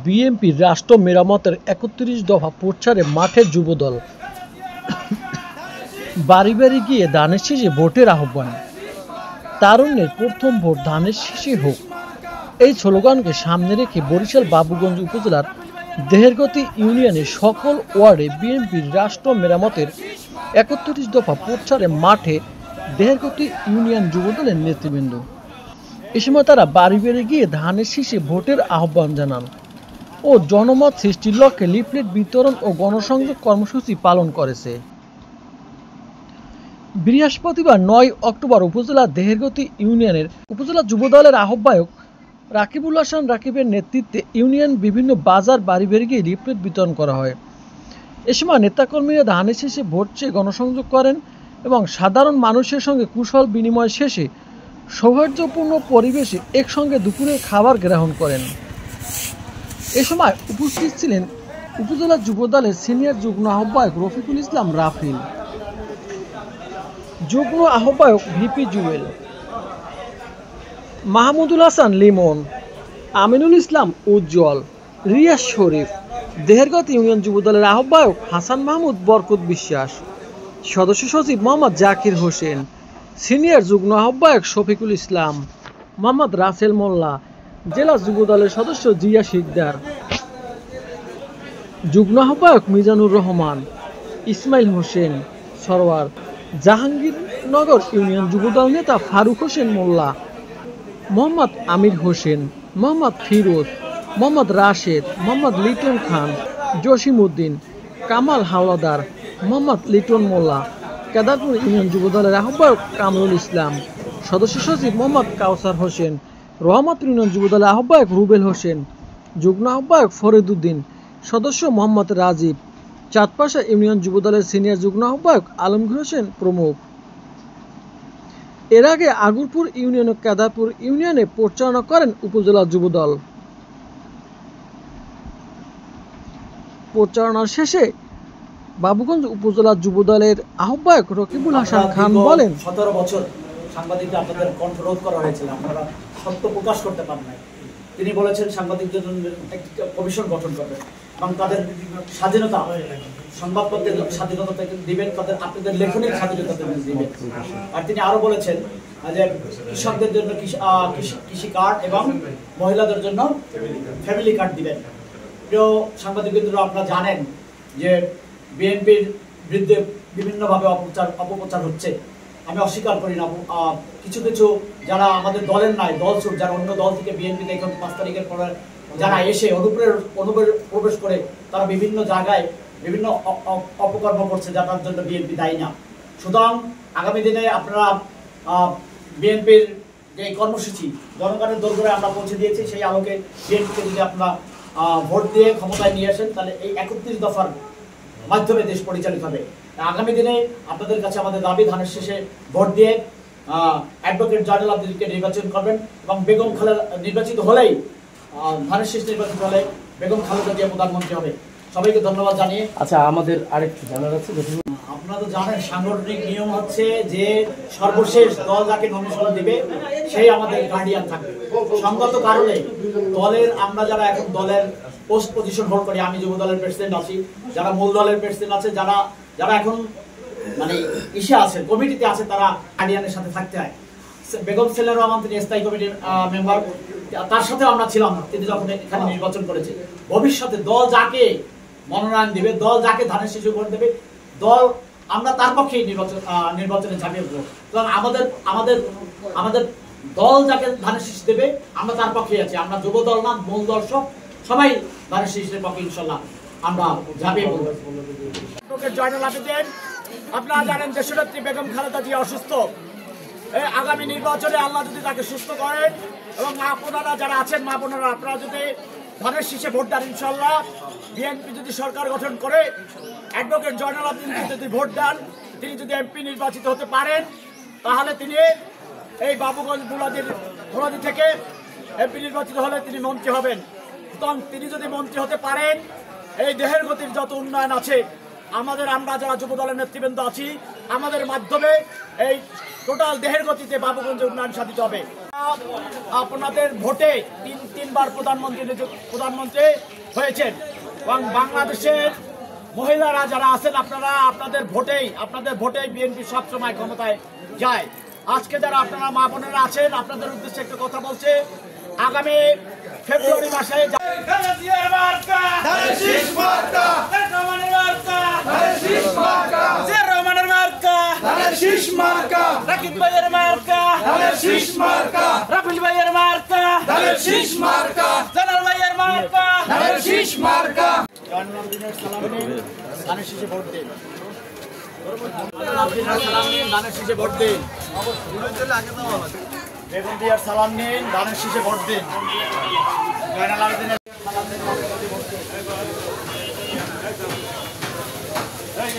বিএনপির রাষ্ট্র মেরামতের ৩১ দফা প্রচারে মাঠে যুবদল। বাড়ি বাড়ি গিয়ে ধানের শীষে ভোটের আহ্বান। তারুণ্যের প্রথম ভোট ধানের শীষে হোক, এই স্লোগানকে সামনে রেখে বরিশাল বাবুগঞ্জ উপজেলার দেহেরগতি ইউনিয়নের সকল ওয়ার্ডে বিএনপির রাষ্ট্র মেরামতের ৩১ দফা প্রচারে মাঠে দেহেরগতি ইউনিয়ন যুবদলের নেতৃবৃন্দ। এ সময় তারা বাড়ি বাড়ি গিয়ে ধানের শীষে ভোটের আহ্বান জানান ও জনমত সৃষ্টির লক্ষ্যে লিফলেট বিতরণ ও গণসংযোগ কর্মসূচি পালন করেছে। বৃহস্পতিবার ৯ অক্টোবর উপজেলা দেহেরগতি ইউনিয়নের উপজেলা যুবদলের আহ্বায়ক রাকিবুল হাসান রাকিবের নেতৃত্বে ইউনিয়ন বিভিন্ন বাজার বাড়ি বাড়ি গিয়ে লিফলেট বিতরণ করা হয়। এ সময় নেতাকর্মীরা ধানের শীষে ভোট চেয়ে গণসংযোগ করেন এবং সাধারণ মানুষের সঙ্গে কুশল বিনিময় শেষে সৌহার্দ্যপূর্ণ পরিবেশে একসঙ্গে দুপুরের খাবার গ্রহণ করেন। এ সময় উপস্থিত ছিলেন উপজেলা যুবদলের সিনিয়র যুগ্ম আহ্বায়ক রফিকুল ইসলাম রাফিল, যুগ্ম আহ্বায়ক ভিপি জুয়েল, মাহমুদুল হাসান লিমন, আমিনুল ইসলাম উজ্জ্বল, রিয়াজ শরীফ, দেহেরগতি ইউনিয়ন যুবদলের আহ্বায়ক হাসান মাহমুদ বরকত বিশ্বাস, সদস্য সচিব মোহাম্মদ জাকির হোসেন, সিনিয়র যুগ্ম আহ্বায়ক শফিকুল ইসলাম, মোহাম্মদ রাসেল মোল্লা, জেলা যুবদলের সদস্য জিয়া শিকদার, যুগ্ম আহ্বায়ক মিজানুর রহমান, ইসমাইল হোসেন সরওয়ার, জাহাঙ্গীরনগর ইউনিয়ন যুবদল নেতা ফারুক হোসেন মোল্লা, মোহাম্মদ আমির হোসেন, মোহাম্মদ ফিরোজ, মোহাম্মদ রাশেদ, মোহাম্মদ লিটন খান, জসিম উদ্দিন, কামাল হাওলাদার, মোহাম্মদ লিটন মোল্লা, কেদারপুর ইউনিয়ন যুবদলের আহ্বায়ক কামরুল ইসলাম, সদস্য সচিব মোহাম্মদ কাউসার হোসেন, রহমতপুর ইউনিয়ন যুবদলের আহ্বায়ক রুবেল হোসেন, যুগ্ম আহ্বায়ক ফরিদ উদ্দিন, সদস্য মোহাম্মদ রাজীব, চাঁদপাশা ইউনিয়ন যুবদলের সিনিয়র যুগ্ম আহ্বায়ক আলমগীর হোসেন প্রমুখ। এর আগে আগরপুর ইউনিয়ন ও কেদারপুর ইউনিয়নে পরিচালনা করেন উপজেলা যুবদল। পরিচালনা শেষে বাবুগঞ্জ উপজেলা যুবদলের আহ্বায়ক রকিবুল হাসান খান বলেন, 17 বছর সাংবাদিকদের আপনাদের কণ্ঠরোধ করা হয়েছিল, আপনারা সত্য প্রকাশ করতে পারেন নাই। তিনি বলেছেন সাংবাদিকদের জন্য একটি কমিশন গঠন করবেন এবং তাদের স্বাধীনতা, সংবাদপত্রের স্বাধীনতা দিবেন, তাদের আপনাদের লেখনের স্বাধীনতা দিবেন। আর তিনি আরো বলেছেন যে কৃষকদের জন্য কৃষি কার্ড এবং মহিলাদের জন্য ফ্যামিলি কার্ড দিবেন। প্রিয় সাংবাদিকবৃন্দরা, আপনারা জানেন যে বিএনপির বিরুদ্ধে বিভিন্নভাবে অপপ্রচার হচ্ছে। আমি অস্বীকার করি না, কিছু কিছু যারা আমাদের দলের নাই, দলছুট, যারা অন্য দল থেকে বিএনপিতে এখন 5 তারিখের পরে যারা এসে অনুপ্রবেশ করে তারা বিভিন্ন জায়গায় বিভিন্ন অপকর্ম করছে, যার জন্য বিএনপি দায়ী না। সুতরাং আগামী দিনে আপনারা বিএনপির যে কর্মসূচি জনগণের দোরগোড়ায় আমরা পৌঁছে দিয়েছি, সেই আলোকে বিএনপিকে যদি আপনারা ভোট দিয়ে ক্ষমতায় নিয়ে আসেন, তাহলে এই 31 দফার মাধ্যমে দেশ পরিচালিত হবে। আগামী দিনে আপনাদের কাছে আমাদের দাবি, ধানের শেষে ভোট দিয়ে অ্যাডভোকেট জয়নাল আবদীনকে নির্বাচন করবেন এবং বেগম খালেদা নির্বাচিত হলেই, ধানের শেষ নির্বাচিত হলে বেগম খালেদা জিয়া প্রধানমন্ত্রী হবে। সবাইকে ধন্যবাদ জানিয়ে, আচ্ছা, আমাদের আরেকটু জানার আছে। আপনারা তো জানেন সাংগঠনিক নিয়ম হচ্ছে যে সর্বশেষ দল যাকে নমিনেশন দিবে সেই আমাদের গার্ডিয়ান থাকবে। সঙ্গত কারণে দলের আমরা যারা এখন দলের পোস্ট পজিশন হোল্ড করি, আমি যুব দলের প্রেসিডেন্ট আছি, যারা মূল দলের প্রেসিডেন্ট আছে, যারা এখন মানে ইসে আছে, কমিটিতে আছে, তারা গার্ডিয়ানের সাথে থাকতে হয়। বেগম সেলিনা রহমান তিনি স্থায়ী কমিটির মেম্বার, তার সাথে আমরা ছিলাম তিনি যখন এখানে নির্বাচন করেছে। ভবিষ্যতে দল যাকে মনোনয়ন দিবে, দল যাকে ধানের শীষে ভোট দেবে, দল আমরা তার পক্ষেই নির্বাচনে ঝাঁপিয়ে পড়ব। কারণ আমাদের দল যাকে ধানের শীষ দেবে আমরা তার পক্ষেই আছি। আমরা যুব দল না, মূল দল সবাই ধানের শীষের পক্ষে ইনশাল্লাহ আমরা ঝাঁপিয়ে পড়ব। জয়নাল আবেদীন, আপনারা জানেন দেশনেত্রী বেগম খালেদা জিয়া অসুস্থ। আগামী নির্বাচনে আল্লাহ যদি তাকে সুস্থ করেন এবং মা বোনেরা যারা আছেন, মা বোনেরা আপনারা যদি ধানের শীষে ভোট দেন, ইনশাল্লাহ বিএনপি যদি সরকার গঠন করে অ্যাডভোকেট জয়নাল আবেদীনকে যদি ভোট দেন, তিনি যদি এমপি নির্বাচিত হতে পারেন, তাহলে তিনি এই বাবুগঞ্জ বুলাদি থেকে এমপি নির্বাচিত হলে তিনি মন্ত্রী হবেন। সুতরাং তিনি যদি মন্ত্রী হতে পারেন, এই দেহের গতির যত উন্নয়ন আছে, আমরা যারা যুব দলের নেতৃবৃন্দ আছি আমাদের মাধ্যমে এই টোটাল দেহের গতিতে বাবুগঞ্জে উন্নয়ন সাধিত হবে। আপনাদের ভোটে তিনবার প্রধানমন্ত্রী হয়েছেন এবং বাংলাদেশের মহিলারা যারা আছেন আপনারা আপনাদের ভোটেই বিএনপি সবসময় ক্ষমতায় যায়। আজকে যারা আপনারা মা বোনেরা আছেন আপনাদের উদ্দেশ্যে একটা কথা বলছে, আগামী ফেব্রুয়ারি মাসে জন্মদিনের সালাম নিন, ধানের শীষে ভোট দিন। ধানের শীষে ভোট দিন। বেগুন দিয়ার সালাম নিন, ধানের শীষে ভোট দিন। জয়নাল আবেদিনের সালাম নিন, ধানের শীষে ভোট দিন। ভাই,